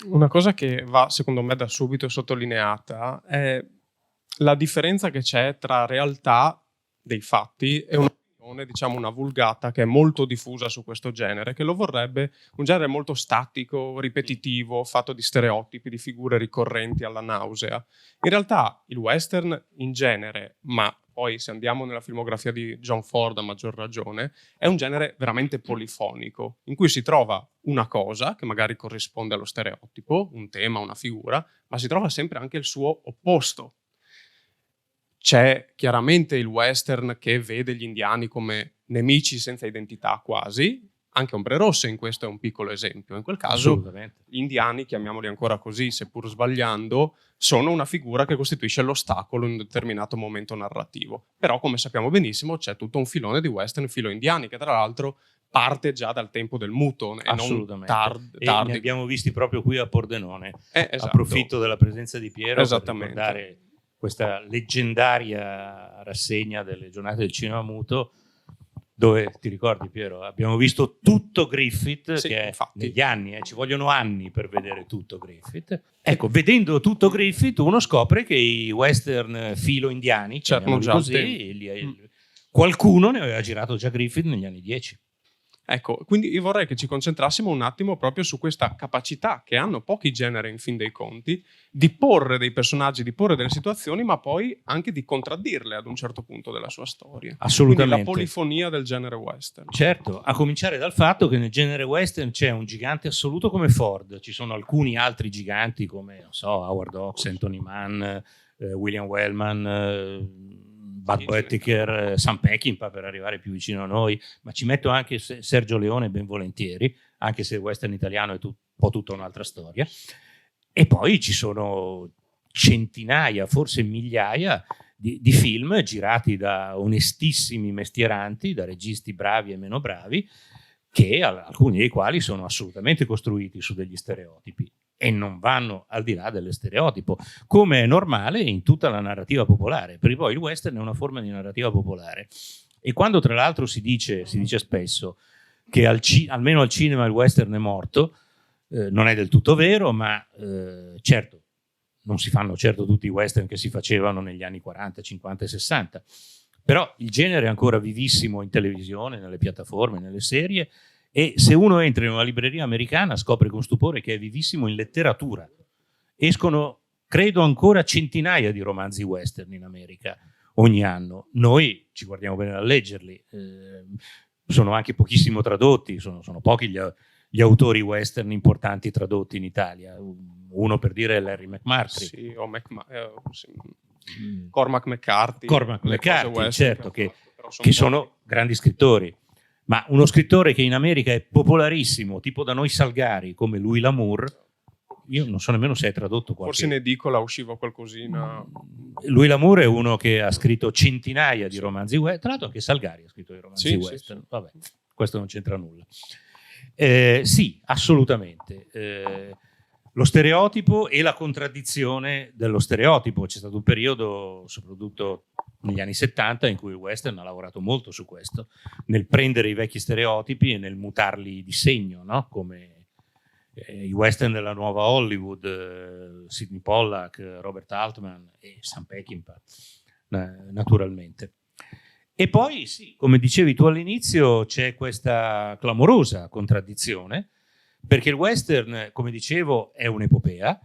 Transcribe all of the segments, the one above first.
Una cosa che va, secondo me, da subito sottolineata è la differenza che c'è tra realtà dei fatti e un'opinione, diciamo una vulgata, che è molto diffusa su questo genere, che lo vorrebbe un genere molto statico, ripetitivo, fatto di stereotipi, di figure ricorrenti alla nausea. In realtà il western in genere, ma poi se andiamo nella filmografia di John Ford a maggior ragione, è un genere veramente polifonico, in cui si trova una cosa che magari corrisponde allo stereotipo, un tema, una figura, ma si trova sempre anche il suo opposto. C'è chiaramente il western che vede gli indiani come nemici senza identità quasi, anche Ombre Rosse in questo è un piccolo esempio. In quel caso gli indiani, chiamiamoli ancora così, seppur sbagliando, sono una figura che costituisce l'ostacolo in un determinato momento narrativo. Però, come sappiamo benissimo, c'è tutto un filone di western filo-indiani che tra l'altro parte già dal tempo del muto e non tardi. E ne abbiamo visti proprio qui a Pordenone. Esatto. Approfitto della presenza di Piero per ricordare questa leggendaria rassegna delle giornate del cinema muto, dove, ti ricordi Piero, abbiamo visto tutto Griffith, sì, che è infatti. negli anni, ci vogliono anni per vedere tutto Griffith. Ecco, vedendo tutto Griffith uno scopre che i western filo-indiani, c'erano già così, qualcuno ne aveva girato già Griffith negli anni 10. Ecco, quindi io vorrei che ci concentrassimo un attimo proprio su questa capacità che hanno pochi generi in fin dei conti di porre dei personaggi, di porre delle situazioni, ma poi anche di contraddirle ad un certo punto della sua storia. Assolutamente. Quindi la polifonia del genere western. Certo, a cominciare dal fatto che nel genere western c'è un gigante assoluto come Ford, ci sono alcuni altri giganti come, non so, Howard Hawks, Anthony Mann, William Wellman, Bud Whittaker, Sam Peckinpah per arrivare più vicino a noi, ma ci metto anche Sergio Leone ben volentieri, anche se il western italiano è un po' tutta un'altra storia. E poi ci sono centinaia, forse migliaia di film girati da onestissimi mestieranti, da registi bravi e meno bravi, che alcuni dei quali sono assolutamente costruiti su degli stereotipi e non vanno al di là dello stereotipo, come è normale in tutta la narrativa popolare, perché poi il western è una forma di narrativa popolare. E quando tra l'altro si dice spesso che almeno al cinema il western è morto, non è del tutto vero, ma certo, non si fanno certo tutti i western che si facevano negli anni 40, 50 e 60, però il genere è ancora vivissimo in televisione, nelle piattaforme, nelle serie, e se uno entra in una libreria americana scopre con stupore che è vivissimo in letteratura. Escono, credo, ancora centinaia di romanzi western in America ogni anno. Noi ci guardiamo bene a leggerli, sono anche pochissimo tradotti, sono pochi gli autori western importanti tradotti in Italia. Uno per dire è Larry McMurtry. Sì, o Cormac McCarthy. Cormac McCarthy, certo, che sono grandi scrittori. Ma uno scrittore che in America è popolarissimo, tipo da noi Salgari, come Louis L'Amour, io non so nemmeno se è tradotto qualche... Forse in edicola usciva qualcosina. Louis L'Amour è uno che ha scritto centinaia di romanzi western, tra l'altro anche Salgari ha scritto i romanzi western. Sì. Vabbè, questo non c'entra nulla. Sì, assolutamente. Lo stereotipo e la contraddizione dello stereotipo. C'è stato un periodo, soprattutto negli anni 70, in cui il western ha lavorato molto su questo, nel prendere i vecchi stereotipi e nel mutarli di segno, no? Come i western della nuova Hollywood, Sidney Pollack, Robert Altman e Sam Peckinpah, naturalmente. E poi, sì, come dicevi tu all'inizio, c'è questa clamorosa contraddizione, perché il western, come dicevo, è un'epopea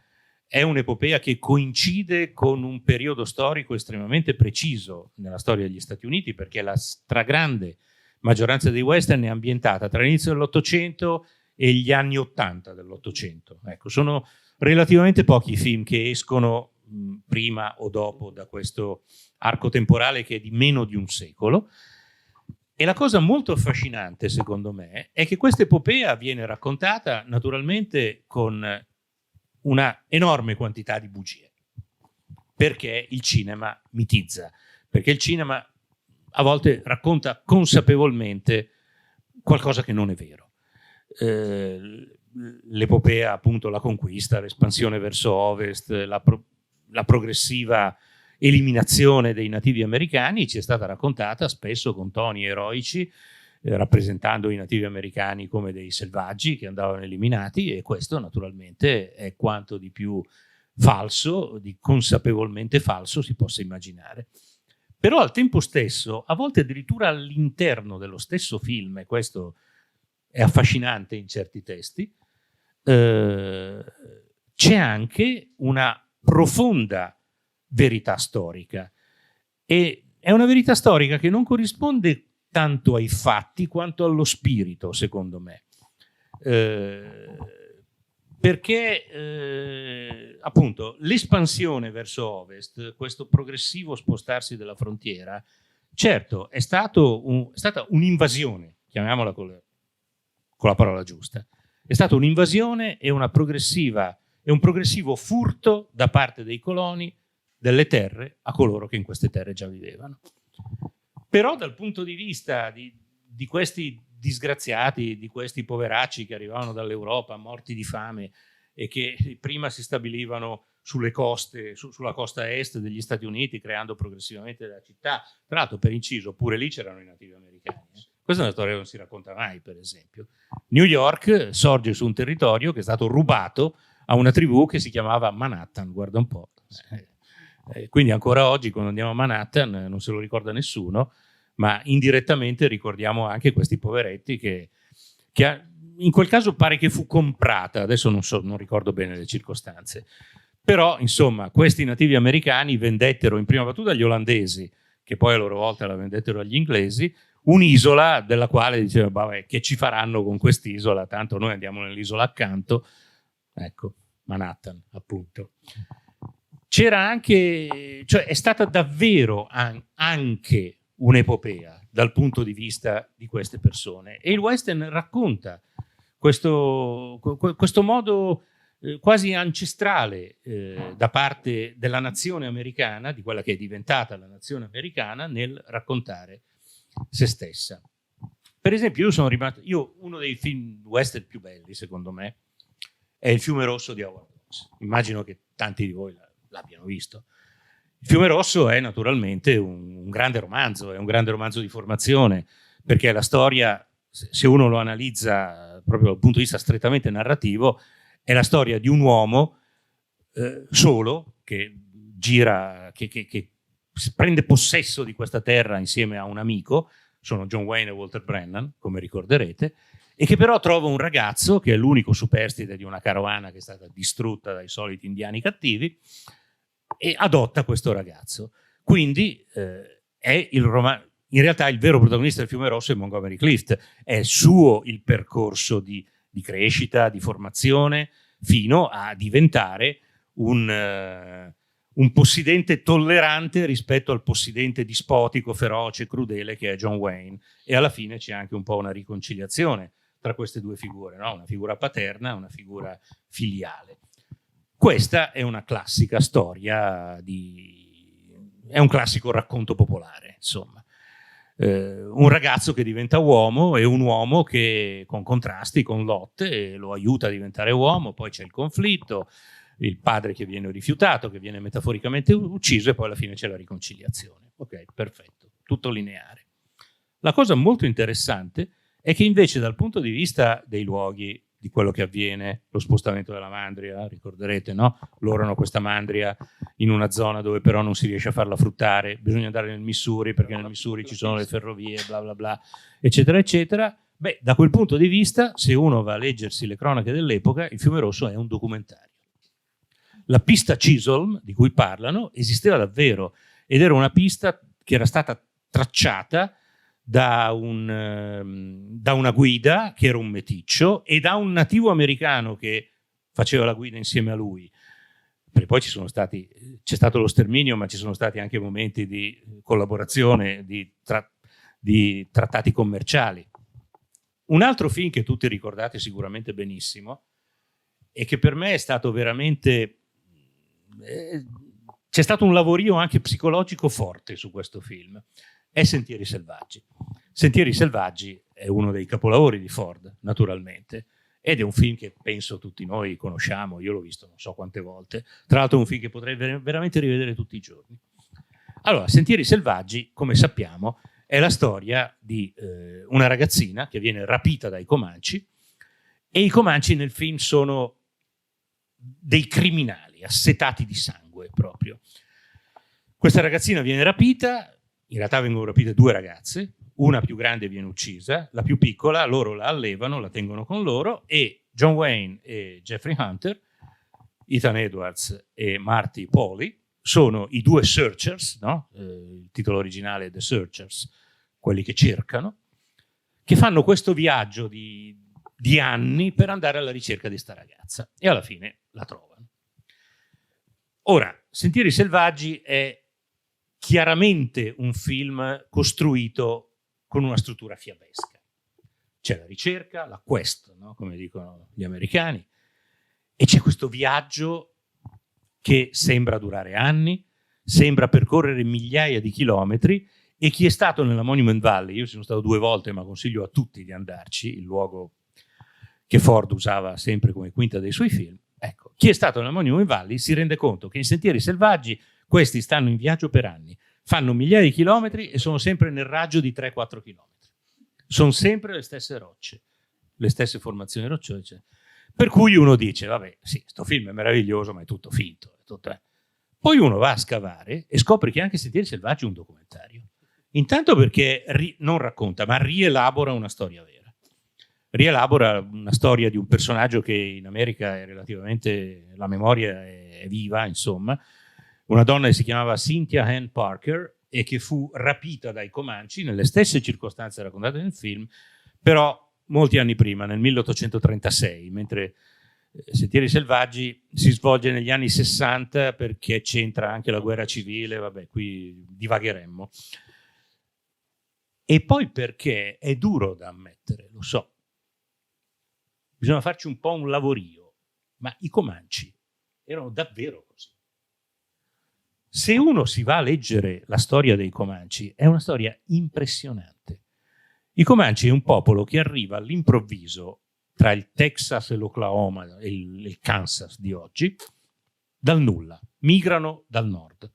che coincide con un periodo storico estremamente preciso nella storia degli Stati Uniti, perché la stragrande maggioranza dei western è ambientata tra l'inizio dell'Ottocento e gli anni '80 dell'Ottocento. Ecco, sono relativamente pochi i film che escono prima o dopo da questo arco temporale che è di meno di un secolo. E la cosa molto affascinante, secondo me, è che questa epopea viene raccontata naturalmente con una enorme quantità di bugie, perché il cinema mitizza, perché il cinema a volte racconta consapevolmente qualcosa che non è vero. L'epopea, appunto, la conquista, l'espansione verso ovest, la progressiva eliminazione dei nativi americani ci è stata raccontata spesso con toni eroici rappresentando i nativi americani come dei selvaggi che andavano eliminati, e questo naturalmente è quanto di più falso, di consapevolmente falso si possa immaginare. Però al tempo stesso, a volte addirittura all'interno dello stesso film, e questo è affascinante in certi testi, c'è anche una profonda verità storica, e è una verità storica che non corrisponde tanto ai fatti quanto allo spirito, secondo me, perché appunto l'espansione verso ovest, questo progressivo spostarsi della frontiera, certo è stata un'invasione, chiamiamola con la parola giusta, è stata un'invasione e un progressivo furto da parte dei coloni delle terre a coloro che in queste terre già vivevano. Però dal punto di vista di questi disgraziati, di questi poveracci che arrivavano dall'Europa morti di fame e che prima si stabilivano sulle coste, sulla costa est degli Stati Uniti, creando progressivamente della città. Tra l'altro, per inciso, pure lì c'erano i nativi americani. Questa è una storia che non si racconta mai, per esempio. New York sorge su un territorio che è stato rubato a una tribù che si chiamava Manhattan, guarda un po'. Quindi ancora oggi quando andiamo a Manhattan non se lo ricorda nessuno, ma indirettamente ricordiamo anche questi poveretti che in quel caso pare che fu comprata, adesso non ricordo bene le circostanze, però insomma questi nativi americani vendettero in prima battuta agli olandesi, che poi a loro volta la vendettero agli inglesi, un'isola della quale dicevano vabbè, che ci faranno con quest'isola, tanto noi andiamo nell'isola accanto, ecco, Manhattan appunto. C'era anche, cioè è stata davvero anche un'epopea dal punto di vista di queste persone, e il western racconta questo modo quasi ancestrale da parte della nazione americana, di quella che è diventata la nazione americana, nel raccontare se stessa. Per esempio uno dei film western più belli secondo me è Il fiume rosso di Howard Hawks. Immagino che tanti di voi l'abbiano visto. Il fiume rosso è naturalmente un grande romanzo, è un grande romanzo di formazione, perché la storia, se uno lo analizza proprio dal punto di vista strettamente narrativo, è la storia di un uomo solo che gira, che prende possesso di questa terra insieme a un amico, sono John Wayne e Walter Brennan, come ricorderete, e che però trova un ragazzo che è l'unico superstite di una carovana che è stata distrutta dai soliti indiani cattivi, e adotta questo ragazzo. Quindi è in realtà il vero protagonista del fiume rosso è Montgomery Clift, è suo il percorso di crescita, di formazione, fino a diventare un possidente tollerante rispetto al possidente dispotico, feroce, crudele che è John Wayne, e alla fine c'è anche un po' una riconciliazione tra queste due figure, no? Una figura paterna e una figura filiale. Questa è una classica storia, è un classico racconto popolare, insomma. Un ragazzo che diventa uomo e un uomo che con contrasti, con lotte, lo aiuta a diventare uomo, poi c'è il conflitto, il padre che viene rifiutato, che viene metaforicamente ucciso, e poi alla fine c'è la riconciliazione. Ok, perfetto, tutto lineare. La cosa molto interessante è che invece dal punto di vista dei luoghi, di quello che avviene, lo spostamento della mandria, ricorderete, no? Loro hanno questa mandria in una zona dove però non si riesce a farla fruttare, bisogna andare nel Missouri perché nel Missouri ci sono le ferrovie, bla bla bla, eccetera eccetera. Beh, da quel punto di vista, se uno va a leggersi le cronache dell'epoca, il fiume rosso è un documentario. La pista Chisholm, di cui parlano, esisteva davvero, ed era una pista che era stata tracciata da una guida che era un meticcio e da un nativo americano che faceva la guida insieme a lui. Perché poi c'è stato lo sterminio, ma ci sono stati anche momenti di collaborazione, di trattati commerciali. Un altro film che tutti ricordate sicuramente benissimo e che per me è stato veramente... c'è stato un lavorio anche psicologico forte su questo film, è Sentieri Selvaggi. Sentieri Selvaggi è uno dei capolavori di Ford, naturalmente, ed è un film che penso tutti noi conosciamo, io l'ho visto non so quante volte, tra l'altro è un film che potrei veramente rivedere tutti i giorni. Allora, Sentieri Selvaggi, come sappiamo, è la storia di una ragazzina che viene rapita dai Comanci, e i Comanci nel film sono dei criminali assetati di sangue proprio. Questa ragazzina viene rapita, in realtà vengono rapite 2 ragazze, una più grande viene uccisa, la più piccola loro la allevano, la tengono con loro, e John Wayne e Jeffrey Hunter, Ethan Edwards e Marty Pauly, sono i 2 searchers, no? Il titolo originale è The Searchers, quelli che cercano, che fanno questo viaggio di anni per andare alla ricerca di sta ragazza, e alla fine la trovano. Ora, Sentieri selvaggi è chiaramente un film costruito con una struttura fiabesca. C'è la ricerca, la quest, no? Come dicono gli americani, e c'è questo viaggio che sembra durare anni, sembra percorrere migliaia di chilometri, e chi è stato nella Monument Valley, io sono stato 2 volte ma consiglio a tutti di andarci, il luogo che Ford usava sempre come quinta dei suoi film, ecco, chi è stato nella Monument Valley si rende conto che in Sentieri selvaggi questi stanno in viaggio per anni, fanno migliaia di chilometri e sono sempre nel raggio di 3-4 chilometri. Sono sempre le stesse rocce, le stesse formazioni rocciose. Per cui uno dice, vabbè, sì, sto film è meraviglioso, ma è tutto finto. È tutto... Poi uno va a scavare e scopre che anche Sentieri selvaggi è un documentario. Intanto perché non racconta, ma rielabora una storia vera. Rielabora una storia di un personaggio che in America è relativamente, la memoria è viva, insomma, una donna che si chiamava Cynthia Ann Parker e che fu rapita dai Comanci nelle stesse circostanze raccontate nel film, però molti anni prima, nel 1836, mentre Sentieri selvaggi si svolge negli anni 60 perché c'entra anche la guerra civile, vabbè, qui divagheremmo. E poi perché è duro da ammettere, lo so, bisogna farci un po' un lavorio, ma i Comanci erano davvero così. Se uno si va a leggere la storia dei Comanci, è una storia impressionante. I Comanci è un popolo che arriva all'improvviso tra il Texas e l'Oklahoma e il Kansas di oggi, dal nulla, migrano dal nord,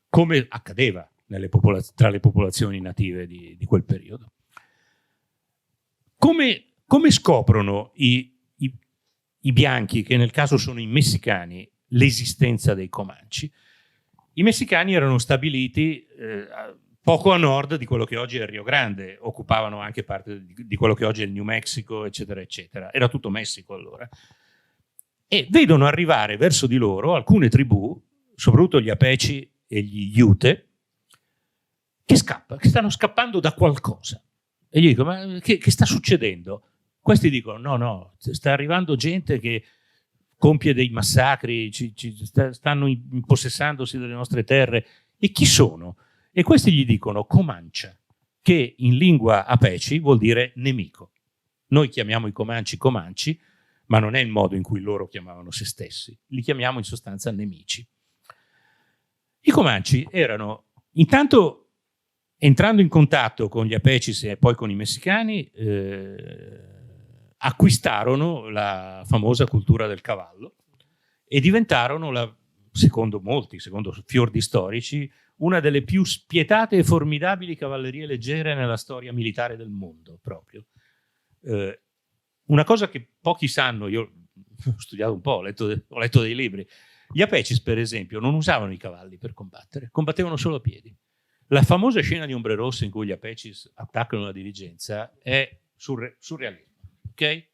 come accadeva tra le popolazioni native di quel periodo. Come scoprono i bianchi, che nel caso sono i messicani, l'esistenza dei Comanci? I messicani erano stabiliti poco a nord di quello che oggi è il Rio Grande, occupavano anche parte di quello che oggi è il New Mexico, eccetera, eccetera. Era tutto Messico allora. E vedono arrivare verso di loro alcune tribù, soprattutto gli Apache e gli Ute, che stanno scappando da qualcosa. E gli dico, ma che sta succedendo? Questi dicono, no, sta arrivando gente che compie dei massacri, stanno impossessandosi delle nostre terre. E chi sono? E questi gli dicono Comancia, che in lingua Apache vuol dire nemico. Noi chiamiamo i Comanci Comanci, ma non è il modo in cui loro chiamavano se stessi. Li chiamiamo in sostanza nemici. I Comanci erano, intanto, entrando in contatto con gli Apaches e poi con i messicani, acquistarono la famosa cultura del cavallo e diventarono, secondo molti, secondo fiordi storici, una delle più spietate e formidabili cavallerie leggere nella storia militare del mondo, proprio. Una cosa che pochi sanno, io ho studiato un po', ho letto dei libri, gli Apaches, per esempio, non usavano i cavalli per combattere, combattevano solo a piedi. La famosa scena di Ombre Rosse in cui gli Apaches attaccano la dirigenza è surrealismo, ok?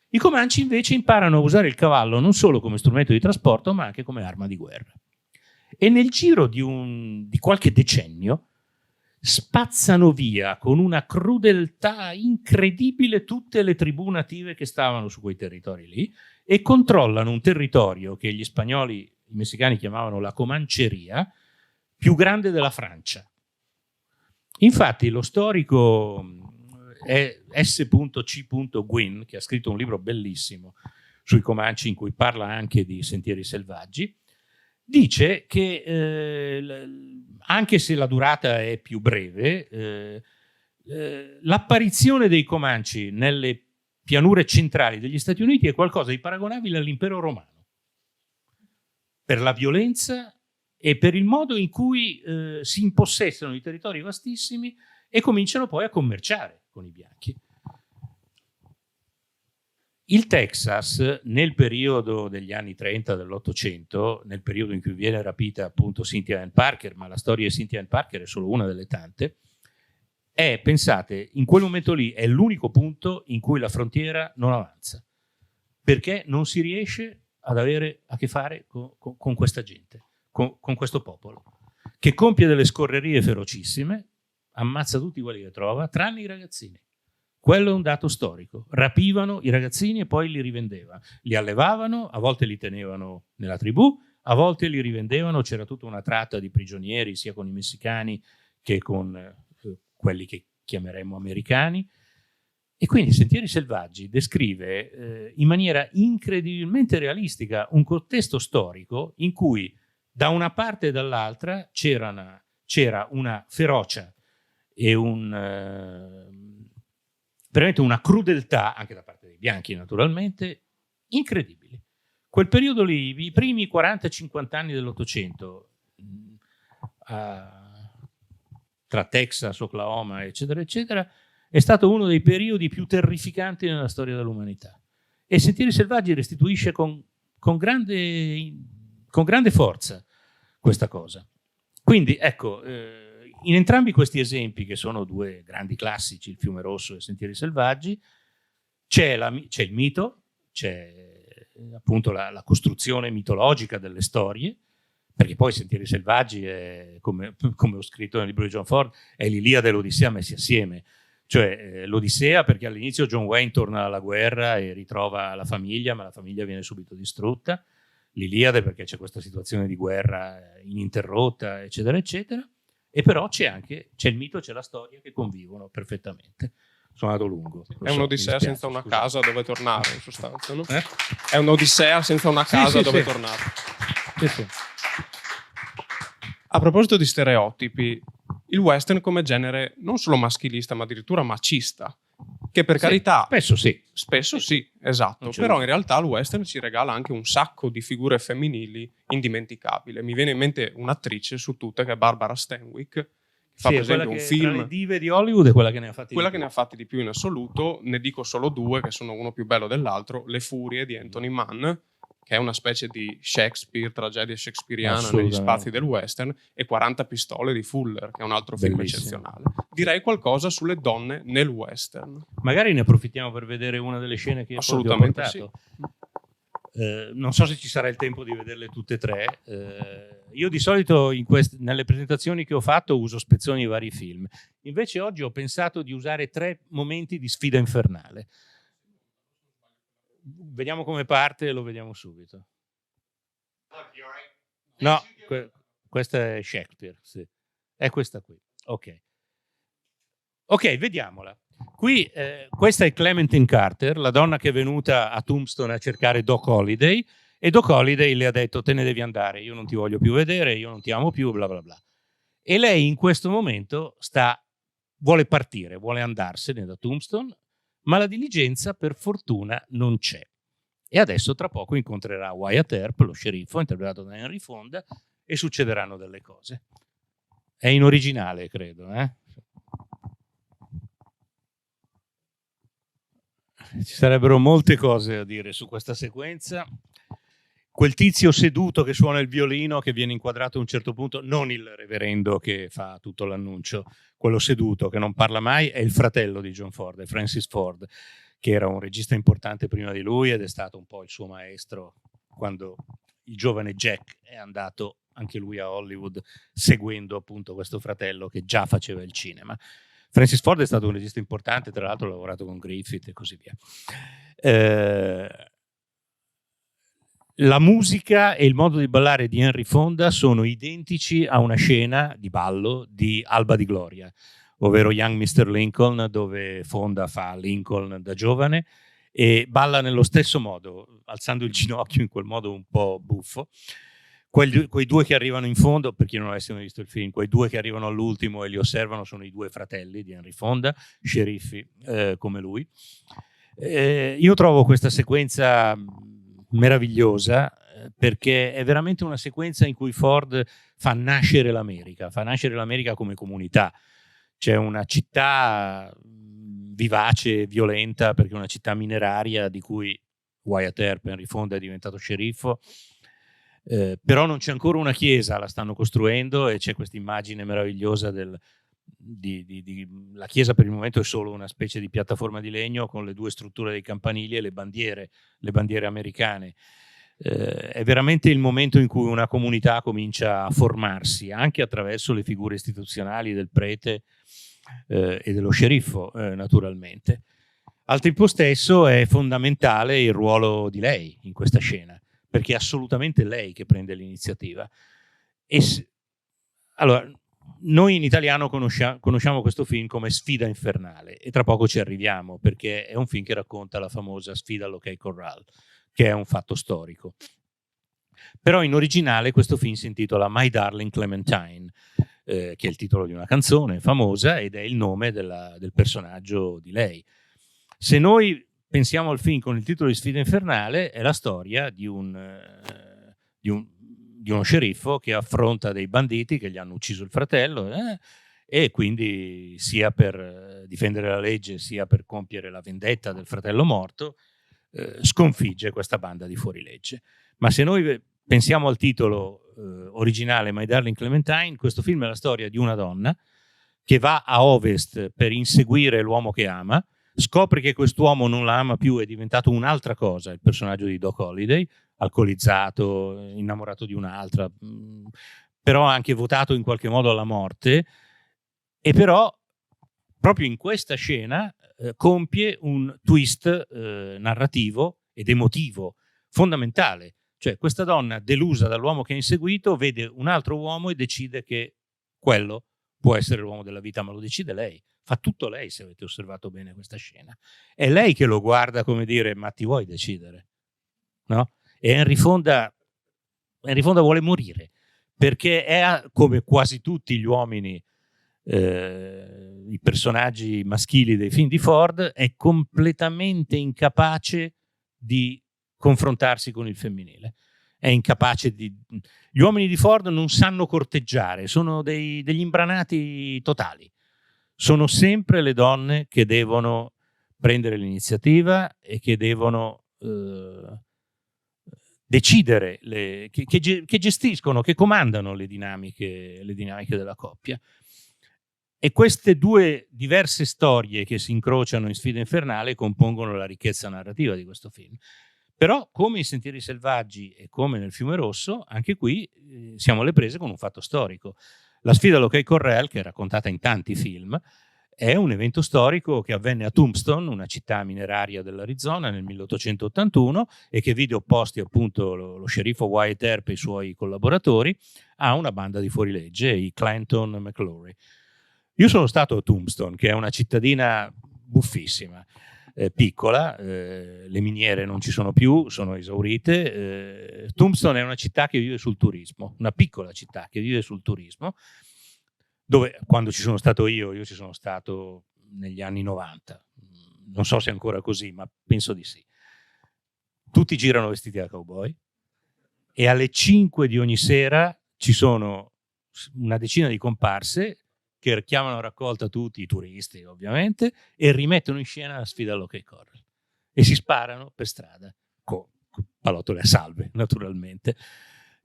I Comanci invece imparano a usare il cavallo non solo come strumento di trasporto, ma anche come arma di guerra. E nel giro di qualche decennio spazzano via con una crudeltà incredibile tutte le tribù native che stavano su quei territori lì e controllano un territorio che gli spagnoli, i messicani chiamavano la Comancheria, più grande della Francia. Infatti lo storico S.C. Gwynn, che ha scritto un libro bellissimo sui Comanci in cui parla anche di Sentieri selvaggi, dice che anche se la durata è più breve, l'apparizione dei Comanci nelle pianure centrali degli Stati Uniti è qualcosa di paragonabile all'impero romano per la violenza e per il modo in cui si impossessano di territori vastissimi e cominciano poi a commerciare con i bianchi. Il Texas, nel periodo degli anni 30 dell'Ottocento, nel periodo in cui viene rapita appunto Cynthia Ann Parker, ma la storia di Cynthia Ann Parker è solo una delle tante, pensate, in quel momento lì è l'unico punto in cui la frontiera non avanza, perché non si riesce ad avere a che fare con questa gente, con questo popolo, che compie delle scorrerie ferocissime, ammazza tutti quelli che trova, tranne i ragazzini. Quello è un dato storico. Rapivano i ragazzini e poi li rivendevano. Li allevavano, a volte li tenevano nella tribù, a volte li rivendevano. C'era tutta una tratta di prigionieri, sia con i messicani che con quelli che chiameremmo americani. E quindi Sentieri Selvaggi descrive in maniera incredibilmente realistica un contesto storico in cui da una parte e dall'altra c'era una ferocia e veramente una crudeltà, anche da parte dei bianchi naturalmente, incredibili. Quel periodo lì, i primi 40-50 anni dell'Ottocento, tra Texas, Oklahoma, eccetera, eccetera, è stato uno dei periodi più terrificanti nella storia dell'umanità. E Sentieri Selvaggi restituisce con grande forza questa cosa. Quindi, ecco, in entrambi questi esempi, che sono due grandi classici, Il fiume rosso e Sentieri Selvaggi, c'è il mito, c'è appunto la costruzione mitologica delle storie, perché poi Sentieri Selvaggi è, come ho scritto nel libro di John Ford, è l'Iliade e l'Odissea messi assieme. Cioè l'Odissea perché all'inizio John Wayne torna dalla guerra e ritrova la famiglia, ma la famiglia viene subito distrutta. L'Iliade perché c'è questa situazione di guerra ininterrotta, eccetera, eccetera. E però c'è il mito, c'è la storia che convivono perfettamente. Sono andato lungo. È un'odissea senza una casa dove tornare, in sostanza, no? È un'odissea senza una casa dove tornare. Sì. A proposito di stereotipi, il western come genere non solo maschilista, ma addirittura macista, che per carità... Spesso sì, esatto. Però in realtà il western ci regala anche un sacco di figure femminili indimenticabili. Mi viene in mente un'attrice su tutte che è Barbara Stanwyck, che fa per esempio un film... Tra le dive di Hollywood è quella che ne ha fatti che ne ha fatti di più in assoluto. Ne dico solo due, che sono uno più bello dell'altro. Le Furie di Anthony Mann, che è una specie di Shakespeare, tragedia shakespeariana negli spazi del western, e 40 pistole di Fuller, che è un altro film eccezionale. Direi qualcosa sulle donne nel western. Magari ne approfittiamo per vedere una delle scene che assolutamente ho portato. Sì. Non so se ci sarà il tempo di vederle tutte e tre. Io di solito nelle presentazioni che ho fatto uso spezzoni di vari film. Invece oggi ho pensato di usare 3 momenti di sfida infernale. Vediamo come parte e lo vediamo subito. No, questa è Shakespeare, sì. È questa qui. Ok, vediamola. Qui questa è Clementine Carter, la donna che è venuta a Tombstone a cercare Doc Holliday, e Doc Holliday le ha detto: te ne devi andare, io non ti voglio più vedere, io non ti amo più, bla bla bla. E lei in questo momento vuole partire, vuole andarsene da Tombstone, ma la diligenza per fortuna non c'è. E adesso tra poco incontrerà Wyatt Earp, lo sceriffo, interpretato da Henry Fonda, e succederanno delle cose. È in originale, credo. Ci sarebbero molte cose da dire su questa sequenza. Quel tizio seduto che suona il violino, che viene inquadrato a un certo punto, non il reverendo che fa tutto l'annuncio, quello seduto che non parla mai, è il fratello di John Ford, è Francis Ford, che era un regista importante prima di lui ed è stato un po' il suo maestro quando il giovane Jack è andato anche lui a Hollywood, seguendo appunto questo fratello che già faceva il cinema. Francis Ford è stato un regista importante, tra l'altro ha lavorato con Griffith e così via. La musica e il modo di ballare di Henry Fonda sono identici a una scena di ballo di Alba di Gloria, ovvero Young Mr. Lincoln, dove Fonda fa Lincoln da giovane e balla nello stesso modo, alzando il ginocchio in quel modo un po' buffo. Quei due che arrivano in fondo, per chi non avesse mai visto il film, quei due che arrivano all'ultimo e li osservano sono i due fratelli di Henry Fonda, sceriffi come lui. Io trovo questa sequenza meravigliosa, perché è veramente una sequenza in cui Ford fa nascere l'America come comunità. C'è una città vivace, violenta, perché è una città mineraria di cui Wyatt Earp, Henry Fonda, è diventato sceriffo, però non c'è ancora una chiesa, la stanno costruendo, e c'è questa immagine meravigliosa la chiesa. Per il momento è solo una specie di piattaforma di legno con le due strutture dei campanili e le bandiere americane. È veramente il momento in cui una comunità comincia a formarsi, anche attraverso le figure istituzionali del prete e dello sceriffo, naturalmente. Al tempo stesso è fondamentale il ruolo di lei in questa scena, perché è assolutamente lei che prende l'iniziativa. Allora, noi in italiano conosciamo questo film come Sfida infernale, e tra poco ci arriviamo, perché è un film che racconta la famosa sfida all'Ok Corral, che è un fatto storico. Però in originale questo film si intitola My Darling Clementine, che è il titolo di una canzone famosa ed è il nome del personaggio di lei. Se noi pensiamo al film con il titolo di Sfida infernale, è la storia di uno sceriffo che affronta dei banditi che gli hanno ucciso il fratello, e quindi, sia per difendere la legge sia per compiere la vendetta del fratello morto, sconfigge questa banda di fuorilegge. Ma se noi pensiamo al titolo originale My Darling Clementine, questo film è la storia di una donna che va a ovest per inseguire l'uomo che ama, scopre che quest'uomo non la ama più, è diventato un'altra cosa, il personaggio di Doc Holliday, alcolizzato, innamorato di un'altra, però anche votato in qualche modo alla morte, e però proprio in questa scena compie un twist narrativo ed emotivo fondamentale. Cioè, questa donna, delusa dall'uomo che ha inseguito, vede un altro uomo e decide che quello può essere l'uomo della vita, ma lo decide lei. Fa tutto lei, se avete osservato bene questa scena. È lei che lo guarda come dire: ma ti vuoi decidere? No? E Henry Fonda vuole morire, perché è, come quasi tutti gli uomini, i personaggi maschili dei film di Ford, è completamente incapace di confrontarsi con il femminile. È incapace Gli uomini di Ford non sanno corteggiare, sono degli imbranati totali. Sono sempre le donne che devono prendere l'iniziativa e che devono decidere, che gestiscono, che comandano le dinamiche della coppia. E queste due diverse storie che si incrociano in Sfida infernale compongono la ricchezza narrativa di questo film. Però, come in Sentieri selvaggi e come nel Fiume Rosso, anche qui siamo alle prese con un fatto storico. La sfida all'Ok Corral, che è raccontata in tanti film, è un evento storico che avvenne a Tombstone, una città mineraria dell'Arizona, nel 1881, e che vide opposti appunto lo sceriffo Wyatt Earp e i suoi collaboratori a una banda di fuorilegge, i Clanton McClory. Io sono stato a Tombstone, che è una cittadina buffissima, piccola, le miniere non ci sono più, sono esaurite. Tombstone è una città che vive sul turismo, una piccola città che vive sul turismo, dove, quando ci sono stato io ci sono stato negli anni 90, non so se è ancora così, ma penso di sì. Tutti girano vestiti da cowboy e alle 5 di ogni sera ci sono una decina di comparse che chiamano a raccolta tutti i turisti, ovviamente, e rimettono in scena la sfida all'Ok Corral. E si sparano per strada, con pallottole a salve, naturalmente.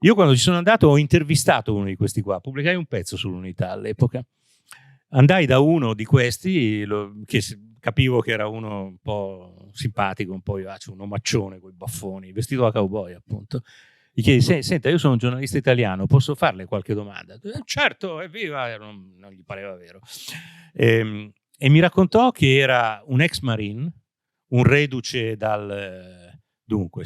Io, quando ci sono andato, ho intervistato uno di questi qua, pubblicai un pezzo sull'Unità all'epoca. Andai da uno di questi, che capivo che era uno un po' simpatico, un po' vivace, un omaccione con i baffoni, vestito da cowboy, appunto. Gli chiesi: senta, io sono un giornalista italiano, posso farle qualche domanda? Certo, evviva, non gli pareva vero. E mi raccontò che era un ex marine, un reduce dunque,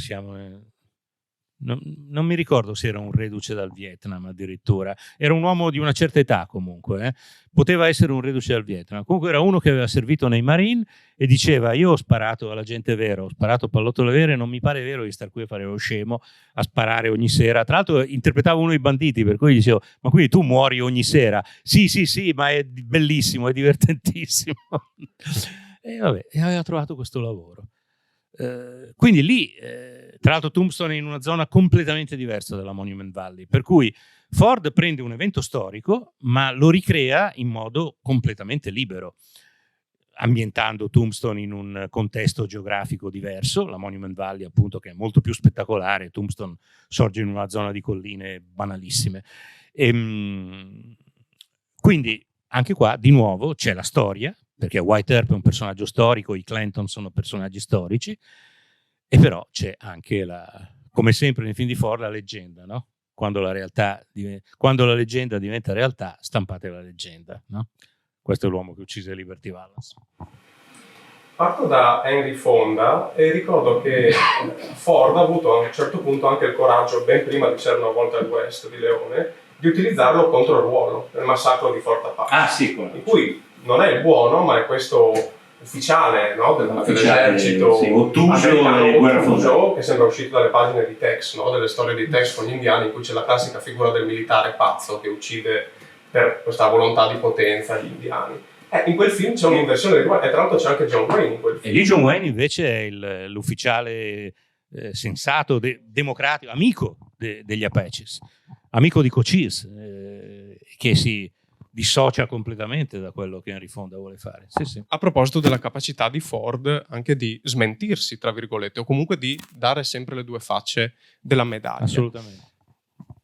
non mi ricordo se era un reduce dal Vietnam addirittura, era un uomo di una certa età comunque, poteva essere un reduce dal Vietnam, comunque era uno che aveva servito nei Marine e diceva: io ho sparato alla gente vera, ho sparato pallottole vere, non mi pare vero di star qui a fare lo scemo, a sparare ogni sera. Tra l'altro interpretavo uno dei banditi, per cui dicevo: ma quindi tu muori ogni sera? Sì, ma è bellissimo, è divertentissimo. E vabbè, aveva trovato questo lavoro. Quindi lì, tra l'altro, Tombstone è in una zona completamente diversa dalla Monument Valley, per cui Ford prende un evento storico, ma lo ricrea in modo completamente libero, ambientando Tombstone in un contesto geografico diverso. La Monument Valley, appunto, che è molto più spettacolare, Tombstone sorge in una zona di colline banalissime. Quindi anche qua, di nuovo, c'è la storia, perché White Earp è un personaggio storico, i Clanton sono personaggi storici, e però c'è anche, come sempre nei film di Ford, la leggenda, no? Quando la leggenda diventa realtà, stampate la leggenda, no? Questo è l'uomo che uccise Liberty Valance. Parto da Henry Fonda e ricordo che Ford ha avuto a un certo punto anche il coraggio, ben prima di C'era una volta il West di Leone, di utilizzarlo contro il ruolo nel massacro di Fort Apache, in cui non è il buono, ma è questo ufficiale, no, dell'esercito Ottuso, che sembra uscito dalle pagine di Tex, no, delle storie di Tex con gli indiani, in cui c'è la classica figura del militare pazzo che uccide per questa volontà di potenza gli indiani. In quel film c'è un'inversione del ruolo, e tra l'altro c'è anche John Wayne in quel film. E lì John Wayne invece è l'ufficiale sensato, democratico, amico degli Apaches, amico di Cochise, che si dissocia completamente da quello che Henry Fonda vuole fare. Sì. A proposito della capacità di Ford anche di smentirsi, tra virgolette, o comunque di dare sempre le due facce della medaglia. Assolutamente.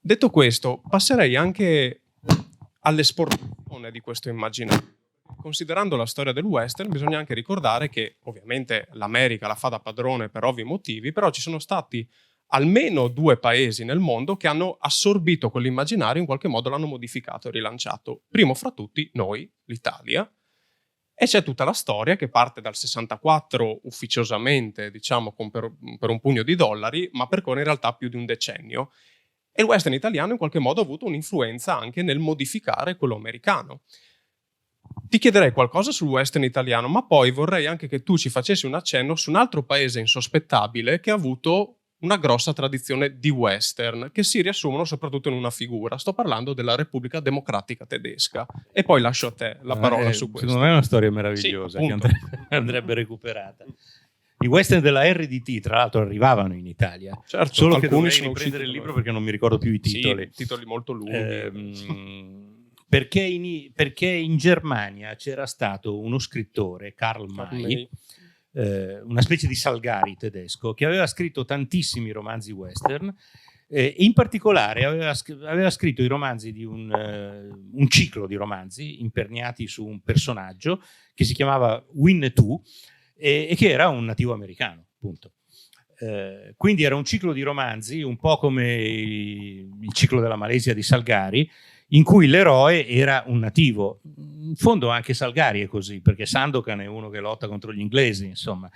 Detto questo, passerei anche all'esportazione di questo immaginario. Considerando la storia del western, bisogna anche ricordare che ovviamente l'America la fa da padrone per ovvi motivi, però ci sono stati almeno 2 paesi nel mondo che hanno assorbito quell'immaginario, in qualche modo l'hanno modificato e rilanciato. Primo fra tutti noi, l'Italia, e c'è tutta la storia che parte dal 64 ufficiosamente, diciamo per un pugno di dollari, ma percorre in realtà più di un decennio. E il western italiano in qualche modo ha avuto un'influenza anche nel modificare quello americano. Ti chiederei qualcosa sul western italiano, ma poi vorrei anche che tu ci facessi un accenno su un altro paese insospettabile che ha avuto una grossa tradizione di western, che si riassumono soprattutto in una figura. Sto parlando della Repubblica Democratica Tedesca. E poi lascio a te la parola su questo. Secondo me è una storia meravigliosa, sì, che andrebbe recuperata. I western della RDT, tra l'altro, arrivavano in Italia. Certo, solo che dovrei riprendere il libro perché non mi ricordo più i titoli. Sì, titoli molto lunghi. Perché in Germania c'era stato uno scrittore, Karl May, una specie di Salgari tedesco, che aveva scritto tantissimi romanzi western, in particolare aveva scritto i romanzi di un ciclo di romanzi imperniati su un personaggio che si chiamava Winnetou e che era un nativo americano, appunto. Quindi era un ciclo di romanzi un po' come il ciclo della Malesia di Salgari, in cui l'eroe era un nativo. In fondo anche Salgari è così, perché Sandokan è uno che lotta contro gli inglesi, insomma.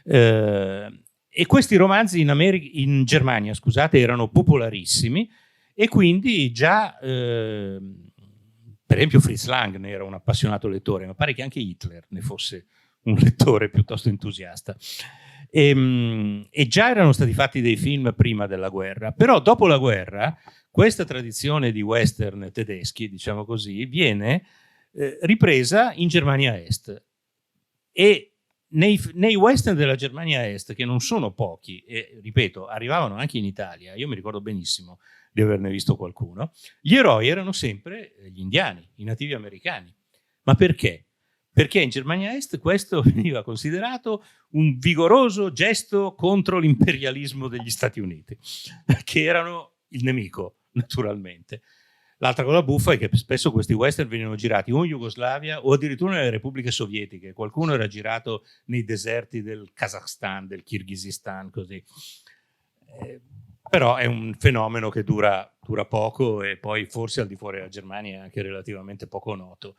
E questi romanzi in Germania, scusate, erano popolarissimi, e quindi già, per esempio, Fritz Lang ne era un appassionato lettore, ma pare che anche Hitler ne fosse un lettore piuttosto entusiasta. E già erano stati fatti dei film prima della guerra, però dopo la guerra questa tradizione di western tedeschi, diciamo così, viene ripresa in Germania Est, e nei western della Germania Est, che non sono pochi, e ripeto, arrivavano anche in Italia, io mi ricordo benissimo di averne visto qualcuno, gli eroi erano sempre gli indiani, i nativi americani. Ma perché? Perché in Germania Est questo veniva considerato un vigoroso gesto contro l'imperialismo degli Stati Uniti, che erano il nemico, naturalmente. L'altra cosa buffa è che spesso questi western venivano girati o in Jugoslavia o addirittura nelle repubbliche sovietiche. Qualcuno era girato nei deserti del Kazakhstan, del Kirghizistan, così. Però è un fenomeno che dura poco, e poi forse al di fuori della Germania è anche relativamente poco noto.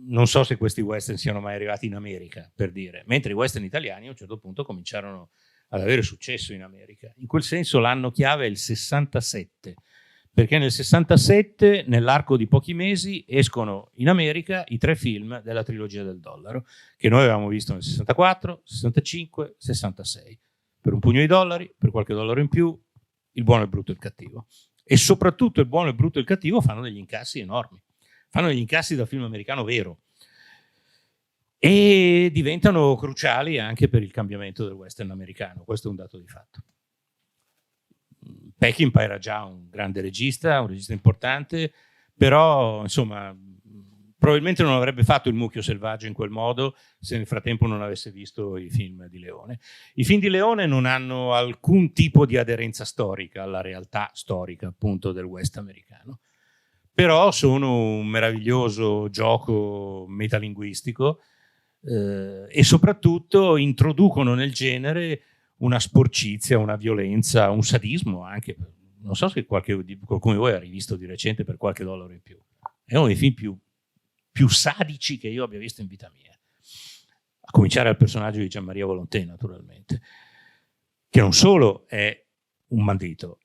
Non so se questi western siano mai arrivati in America, per dire, mentre i western italiani a un certo punto cominciarono ad avere successo in America. In quel senso l'anno chiave è il 67, perché nel 67, nell'arco di pochi mesi, escono in America i 3 film della trilogia del dollaro, che noi avevamo visto nel 64, 65, 66. Per un pugno di dollari, per qualche dollaro in più, Il buono, il brutto e il cattivo. E soprattutto Il buono, il brutto e il cattivo fanno degli incassi enormi. Fanno degli incassi da film americano vero. e diventano cruciali anche per il cambiamento del western americano. Questo è un dato di fatto. Peckinpah era già un grande regista, un regista importante, però insomma probabilmente non avrebbe fatto Il mucchio selvaggio in quel modo se nel frattempo non avesse visto i film di Leone. I film di Leone non hanno alcun tipo di aderenza storica alla realtà storica appunto del West americano, però sono un meraviglioso gioco metalinguistico e soprattutto introducono nel genere una sporcizia, una violenza, un sadismo anche. Non so se qualcuno di voi ha rivisto di recente Per qualche dollaro in più. È uno dei film più sadici che io abbia visto in vita mia. A cominciare dal personaggio di Gianmaria Volontè, naturalmente, che non solo è un bandito,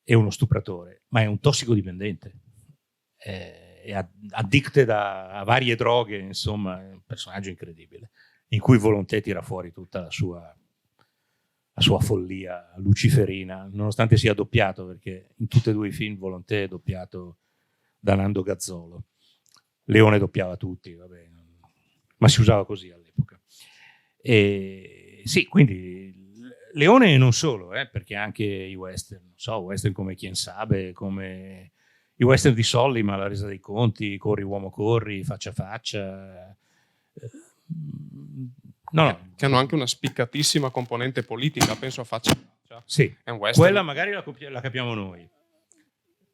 è uno stupratore, ma è un tossicodipendente. È addicted a varie droghe, insomma, è un personaggio incredibile, in cui Volontè tira fuori tutta la sua follia luciferina, nonostante sia doppiato, perché in tutti e due i film Volontè è doppiato da Nando Gazzolo. Leone doppiava tutti, vabbè, ma si usava così all'epoca. Sì, quindi Leone non solo, perché anche i western, non so, western come Quien Sabe, come i western di Sollima, La resa dei conti, Corri uomo corri, Faccia a faccia. No. Che hanno anche una spiccatissima componente politica, penso a Faccia a faccia. Sì, è un western. Quella magari la capiamo noi.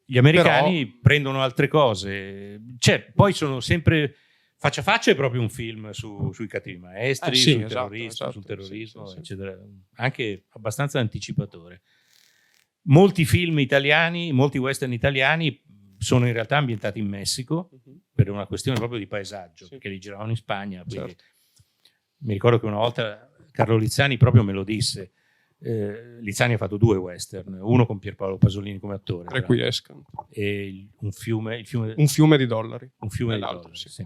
Gli americani prendono altre cose. Cioè, poi sono sempre... Faccia a faccia è proprio un film sui cattivi maestri, sul terrorismo, sì. Eccetera. Anche abbastanza anticipatore. Molti film italiani, molti western italiani sono in realtà ambientati in Messico per una questione proprio di paesaggio, perché li giravano in Spagna. Quindi mi ricordo che una volta Carlo Lizzani proprio me lo disse. Lizzani ha fatto 2 western, uno con Pierpaolo Pasolini come attore, Requiescant, e un fiume di dollari, un fiume di dollari, sì.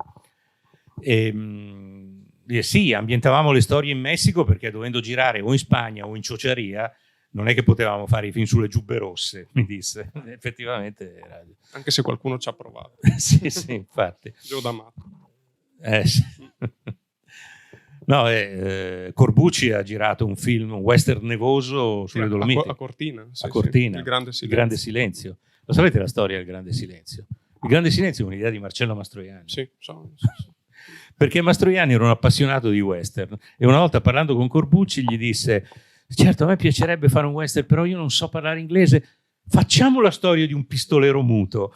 Sì, ambientavamo le storie in Messico perché dovendo girare o in Spagna o in Ciociaria non è che potevamo fare i film sulle giubbe rosse, mi disse. Effettivamente era... Anche se qualcuno ci ha provato. sì, infatti. Gio D'Amato. Sì. No, Corbucci ha girato un western nevoso sulle Dolomiti. A Cortina. A Cortina, Il Grande Silenzio. Lo sapete la storia del Grande Silenzio? Il Grande Silenzio è un'idea di Marcello Mastroianni. Sì. Perché Mastroianni era un appassionato di western e una volta parlando con Corbucci gli disse: certo, a me piacerebbe fare un western, però io non so parlare inglese, facciamo la storia di un pistolero muto.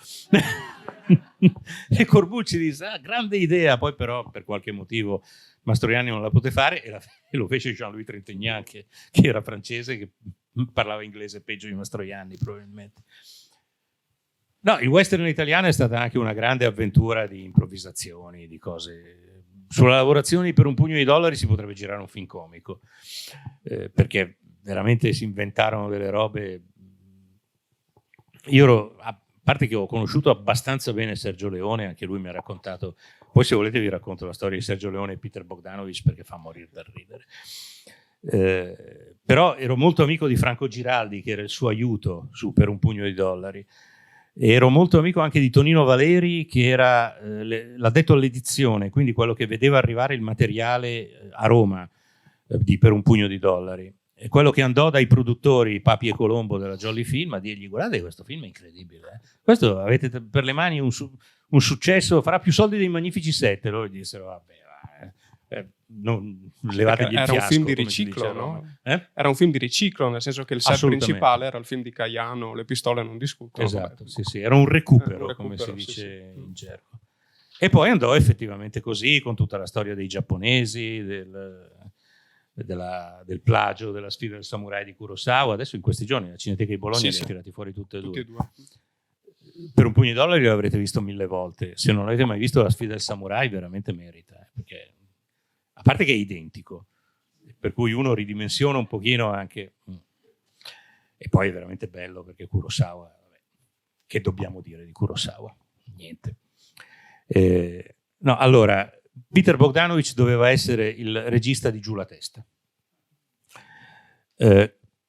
E Corbucci disse: grande idea. Poi però per qualche motivo Mastroianni non la poté fare e lo fece Jean-Louis Trintignant, che era francese, che parlava inglese peggio di Mastroianni probabilmente. No, il western italiano è stata anche una grande avventura di improvvisazioni, di cose. Sulla lavorazione per un pugno di dollari si potrebbe girare un film comico, perché veramente si inventarono delle robe. A parte che ho conosciuto abbastanza bene Sergio Leone, anche lui mi ha raccontato. Poi se volete vi racconto la storia di Sergio Leone e Peter Bogdanovich, perché fa morire dal ridere. Però ero molto amico di Franco Giraldi, che era il suo aiuto su Per un pugno di dollari. E ero molto amico anche di Tonino Valeri, che era l'addetto all'edizione, quindi quello che vedeva arrivare il materiale a Roma di Per un pugno di dollari. E quello che andò dai produttori Papi e Colombo della Jolly Film a dirgli: guardate, questo film è incredibile, questo avete per le mani un successo, farà più soldi dei Magnifici 7. Loro gli dissero: vabbè, non levategli il fiasco. Era un film di riciclo, no? Era un film di riciclo, nel senso che il set principale era il film di Caiano, Le pistole non discutono. Esatto, sì, era un recupero, come si dice in gergo. E poi andò effettivamente così, con tutta la storia dei giapponesi, del plagio, della sfida del samurai di Kurosawa. Adesso in questi giorni la Cineteca di Bologna li ha tirati fuori tutti e due. Per un pugno di dollari l'avrete visto 1000 volte. Se non avete mai visto la sfida del samurai, veramente merita, perché a parte che è identico, per cui uno ridimensiona un pochino anche. E poi è veramente bello perché Kurosawa, vabbè, che dobbiamo dire di Kurosawa? Niente. No, allora, Peter Bogdanovich doveva essere il regista di Giù la testa,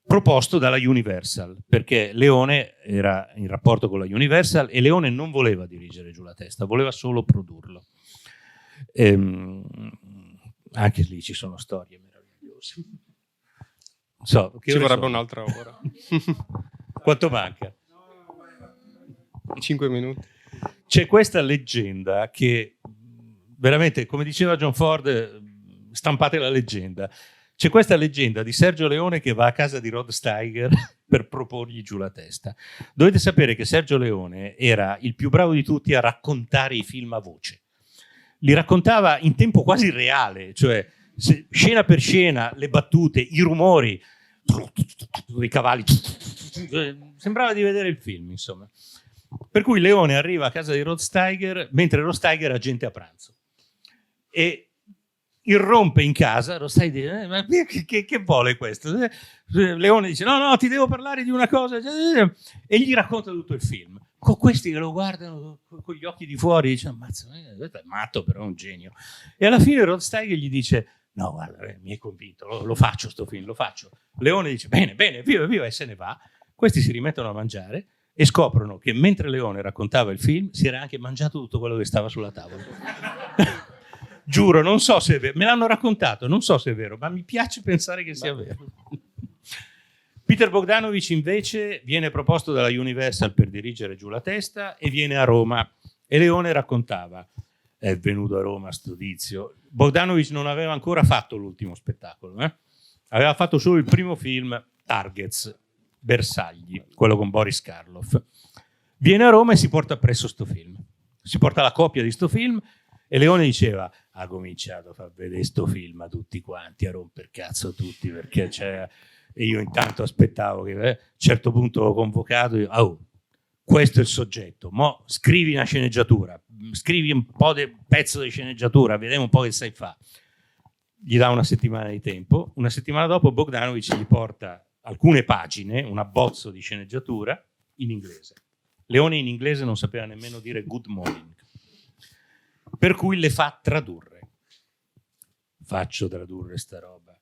proposto dalla Universal, perché Leone era in rapporto con la Universal e Leone non voleva dirigere Giù la testa, voleva solo produrlo. Anche lì ci sono storie meravigliose. Ci vorrebbe un'altra ora. Quanto manca? 5 minuti. C'è questa leggenda che veramente, come diceva John Ford, stampate la leggenda. C'è questa leggenda di Sergio Leone che va a casa di Rod Steiger per proporgli giù la testa. Dovete sapere che Sergio Leone era il più bravo di tutti a raccontare i film a voce. Li raccontava in tempo quasi reale, cioè scena per scena, le battute, i rumori, i cavalli. Sembrava di vedere il film, insomma. Per cui Leone arriva a casa di Rod Steiger mentre Rod Steiger ha gente a pranzo. E irrompe in casa, Rod Steiger dice, ma che vuole questo? Leone dice, no, ti devo parlare di una cosa. E gli racconta tutto il film. Con questi che lo guardano con gli occhi di fuori, dice, ammazza, questo è matto, però è un genio. E alla fine Rod Steiger gli dice, no, guarda, mi hai convinto, lo faccio sto film, lo faccio. Leone dice, bene, via, e se ne va. Questi si rimettono a mangiare e scoprono che mentre Leone raccontava il film si era anche mangiato tutto quello che stava sulla tavola. Giuro, non so se è vero, me l'hanno raccontato, non so se è vero, ma mi piace pensare che sia vero. Peter Bogdanovich invece viene proposto dalla Universal per dirigere Giù la testa e viene a Roma. E Leone raccontava, è venuto a Roma sto tizio. Bogdanovich non aveva ancora fatto l'ultimo spettacolo, aveva fatto solo il primo film, Targets, Bersagli, quello con Boris Karloff. Viene a Roma e si porta appresso sto film. Si porta la copia di sto film e Leone diceva, ha cominciato a far vedere sto film a tutti quanti, a romper cazzo tutti, perché c'è... E io intanto aspettavo che a un certo punto l'ho convocato e io, questo è il soggetto, mo scrivi una sceneggiatura, scrivi un po' di pezzo di sceneggiatura, vediamo un po' che sai fa. Gli dà una settimana di tempo, una settimana dopo Bogdanovich gli porta alcune pagine, un abbozzo di sceneggiatura in inglese. Leone in inglese non sapeva nemmeno dire good morning, per cui le fa tradurre. Faccio tradurre sta roba.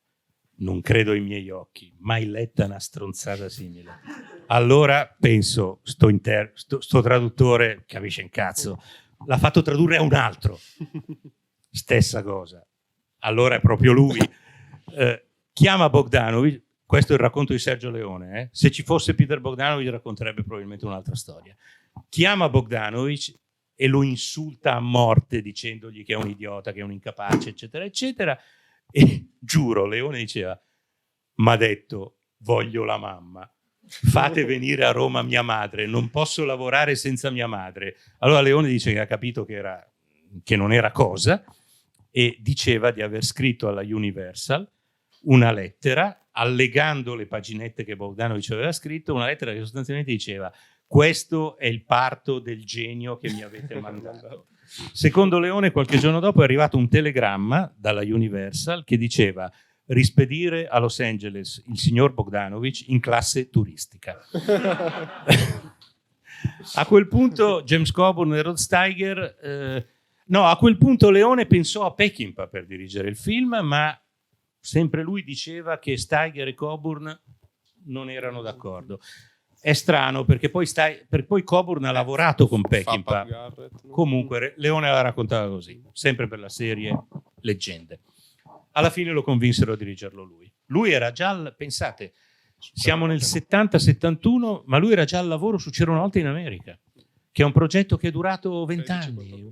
Non credo ai miei occhi, mai letta una stronzata simile. Allora penso, sto traduttore capisce un cazzo, l'ha fatto tradurre a un altro. Stessa cosa. Allora è proprio lui. Chiama Bogdanovich, questo è il racconto di Sergio Leone. Se ci fosse Peter Bogdanovich racconterebbe probabilmente un'altra storia. Chiama Bogdanovich e lo insulta a morte dicendogli che è un idiota, che è un incapace, eccetera, eccetera. E giuro, Leone diceva, m'ha detto, voglio la mamma, fate venire a Roma mia madre, non posso lavorare senza mia madre. Allora Leone dice che ha capito che non era cosa e diceva di aver scritto alla Universal una lettera allegando le paginette che Bogdanovich aveva scritto, una lettera che sostanzialmente diceva, questo è il parto del genio che mi avete mandato. Secondo Leone, qualche giorno dopo è arrivato un telegramma dalla Universal che diceva rispedire a Los Angeles il signor Bogdanovich in classe turistica. A quel punto James Coburn e Rod Steiger a quel punto Leone pensò a Peckinpah per dirigere il film, ma sempre lui diceva che Steiger e Coburn non erano d'accordo. È strano perché poi Coburn ha lavorato con Peckinpah. Comunque Leone l'ha raccontata così, sempre per la serie Leggende. Alla fine lo convinsero a dirigerlo lui. Lui era già, pensate, siamo nel 70-71, ma lui era già al lavoro su C'era una volta in America, che è un progetto che è durato 20 anni.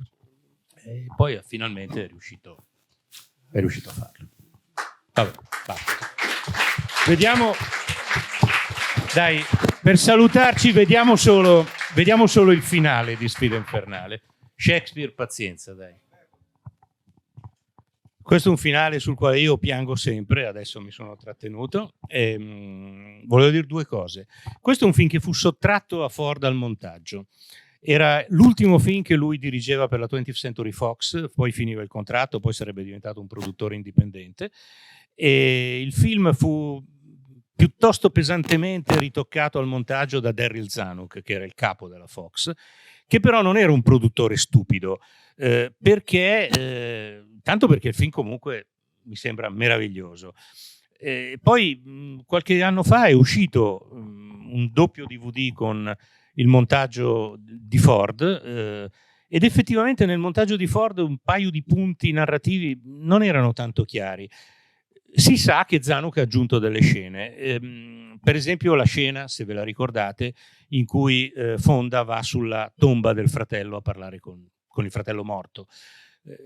E poi finalmente è riuscito a farlo. Vabbè, basta. Vediamo... Dai, per salutarci vediamo solo il finale di Sfida Infernale. Shakespeare, pazienza, dai. Questo è un finale sul quale io piango sempre, adesso mi sono trattenuto. Volevo dire due cose. Questo è un film che fu sottratto a Ford al montaggio. Era l'ultimo film che lui dirigeva per la 20th Century Fox, poi finiva il contratto, poi sarebbe diventato un produttore indipendente. E il film fu piuttosto pesantemente ritoccato al montaggio da Darryl Zanuck, che era il capo della Fox, che però non era un produttore stupido, tanto perché il film comunque mi sembra meraviglioso. Poi qualche anno fa è uscito un doppio DVD con il montaggio di Ford, Ed effettivamente nel montaggio di Ford un paio di punti narrativi non erano tanto chiari. Si sa che Zanuck ha aggiunto delle scene, per esempio la scena, se ve la ricordate, in cui Fonda va sulla tomba del fratello a parlare con il fratello morto.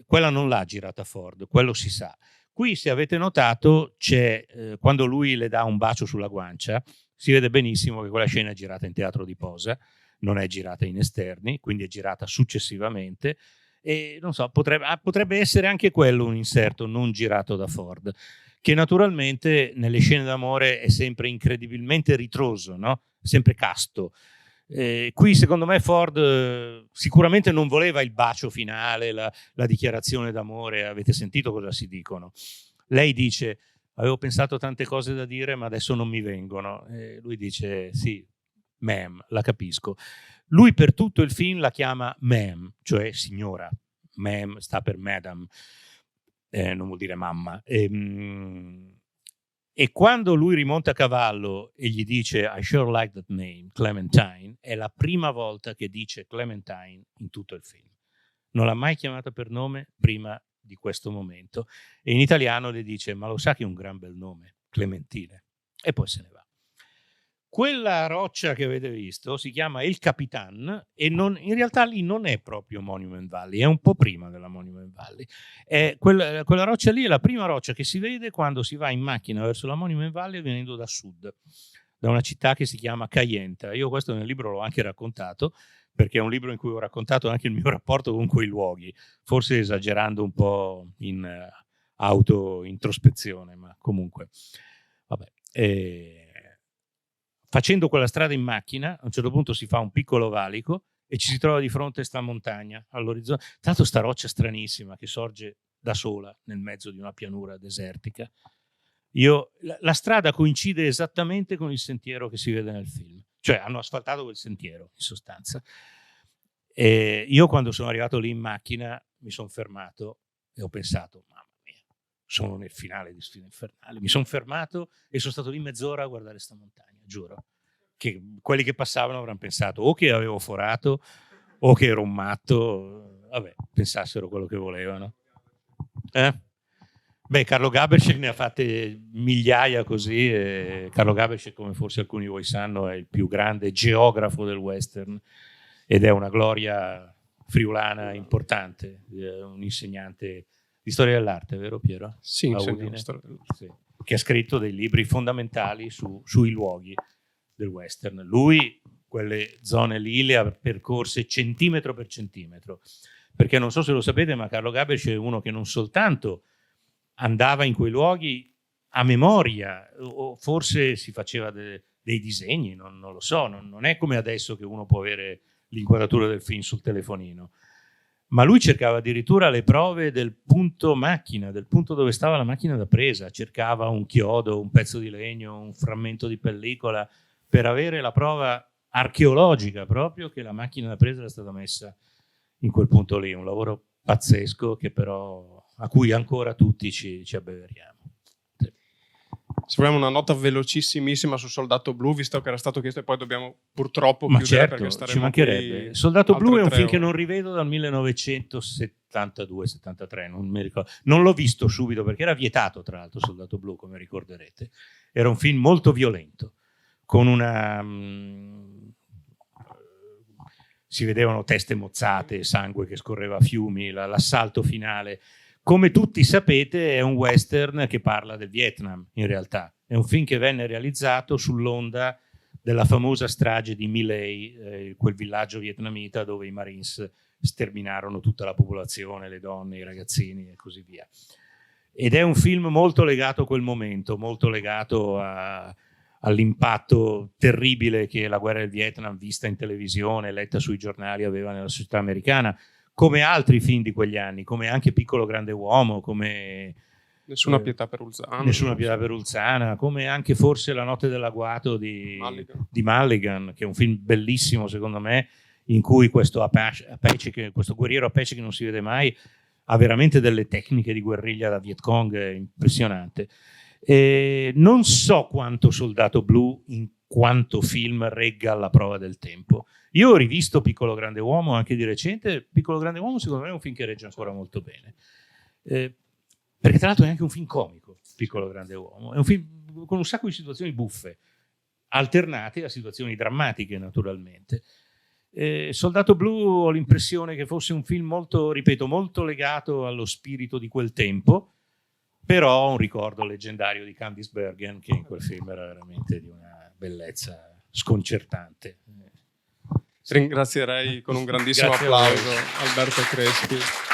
Quella non l'ha girata Ford, quello si sa. Qui, se avete notato, c'è quando lui le dà un bacio sulla guancia, si vede benissimo che quella scena è girata in teatro di posa, non è girata in esterni, quindi è girata successivamente, e non so, potrebbe essere anche quello un inserto non girato da Ford, che naturalmente nelle scene d'amore è sempre incredibilmente ritroso, no? Sempre casto. Qui secondo me Ford sicuramente non voleva il bacio finale, la dichiarazione d'amore. Avete sentito cosa si dicono? Lei dice: avevo pensato tante cose da dire ma adesso non mi vengono. Lui dice: sì, ma'am, la capisco. Lui per tutto il film la chiama ma'am, cioè signora. Ma'am sta per madam, non vuol dire mamma. E quando lui rimonta a cavallo e gli dice I sure like that name, Clementine, è la prima volta che dice Clementine in tutto il film. Non l'ha mai chiamata per nome prima di questo momento. E in italiano le dice: ma lo sa che è un gran bel nome, Clementine. E poi se ne va. Quella roccia che avete visto si chiama El Capitan e in realtà lì non è proprio Monument Valley, è un po' prima della Monument Valley. Quella roccia lì è la prima roccia che si vede quando si va in macchina verso la Monument Valley venendo da sud, da una città che si chiama Kayenta. Io questo nel libro l'ho anche raccontato, perché è un libro in cui ho raccontato anche il mio rapporto con quei luoghi, forse esagerando un po' in auto-introspezione, ma comunque, vabbè. Facendo quella strada in macchina, a un certo punto si fa un piccolo valico e ci si trova di fronte a sta montagna all'orizzonte. Tanto sta roccia stranissima che sorge da sola nel mezzo di una pianura desertica. La strada coincide esattamente con il sentiero che si vede nel film. Cioè hanno asfaltato quel sentiero, in sostanza. E io quando sono arrivato lì in macchina mi sono fermato e ho pensato: mamma mia, sono nel finale di Sfida Infernale. Mi sono fermato e sono stato lì mezz'ora a guardare sta montagna. Giuro che quelli che passavano avranno pensato o che avevo forato o che ero un matto. Vabbè, pensassero quello che volevano. Beh, Carlo Gabersek ne ha fatte migliaia così. E Carlo Gabersek, come forse alcuni di voi sanno, è il più grande geografo del western ed è una gloria friulana importante, un insegnante di storia dell'arte, vero Piero? Sì, insegna storia dell'arte. Sì, che ha scritto dei libri fondamentali sui luoghi del western. Lui quelle zone lì le ha percorse centimetro per centimetro, perché non so se lo sapete, ma Carlo Gabersek è uno che non soltanto andava in quei luoghi a memoria, o forse si faceva dei disegni, non lo so, non è come adesso che uno può avere l'inquadratura del film sul telefonino. Ma lui cercava addirittura le prove del punto macchina, del punto dove stava la macchina da presa, cercava un chiodo, un pezzo di legno, un frammento di pellicola, per avere la prova archeologica proprio che la macchina da presa era stata messa in quel punto lì. Un lavoro pazzesco che però a cui ancora tutti ci abbeveriamo. Se vogliamo una nota velocissimissima su Soldato Blu, visto che era stato chiesto, e poi dobbiamo purtroppo chiudere, certo, perché staremo ci mancherebbe. Soldato Blu è un film che non rivedo dal 1972-73, non mi ricordo. Non l'ho visto subito perché era vietato, tra l'altro, Soldato Blu, come ricorderete. Era un film molto violento, con una... si vedevano teste mozzate, sangue che scorreva a fiumi, l'assalto finale. Come tutti sapete è un western che parla del Vietnam, in realtà. È un film che venne realizzato sull'onda della famosa strage di My Lai, quel villaggio vietnamita dove i Marines sterminarono tutta la popolazione, le donne, i ragazzini e così via. Ed è un film molto legato a quel momento, molto legato all'impatto terribile che la guerra del Vietnam, vista in televisione, letta sui giornali, aveva nella società americana, come altri film di quegli anni, come anche Piccolo Grande Uomo, come Nessuna pietà per Ulzana. Nessuna pietà per Ulzana, come anche forse La notte dell'agguato di Mulligan, che è un film bellissimo secondo me, in cui questo guerriero Apache che non si vede mai ha veramente delle tecniche di guerriglia da Viet Cong impressionante. Non so quanto Soldato Blu quanto film regga alla prova del tempo. Io ho rivisto Piccolo Grande Uomo anche di recente. Piccolo Grande Uomo secondo me è un film che regge ancora molto bene, perché tra l'altro è anche un film comico. Piccolo Grande Uomo è un film con un sacco di situazioni buffe alternate a situazioni drammatiche, naturalmente. Soldato Blu, ho l'impressione che fosse un film molto, ripeto, molto legato allo spirito di quel tempo, però ho un ricordo leggendario di Candice Bergen, che in quel film era veramente di una bellezza sconcertante. Ringrazierei con un grandissimo applauso Alberto Crespi.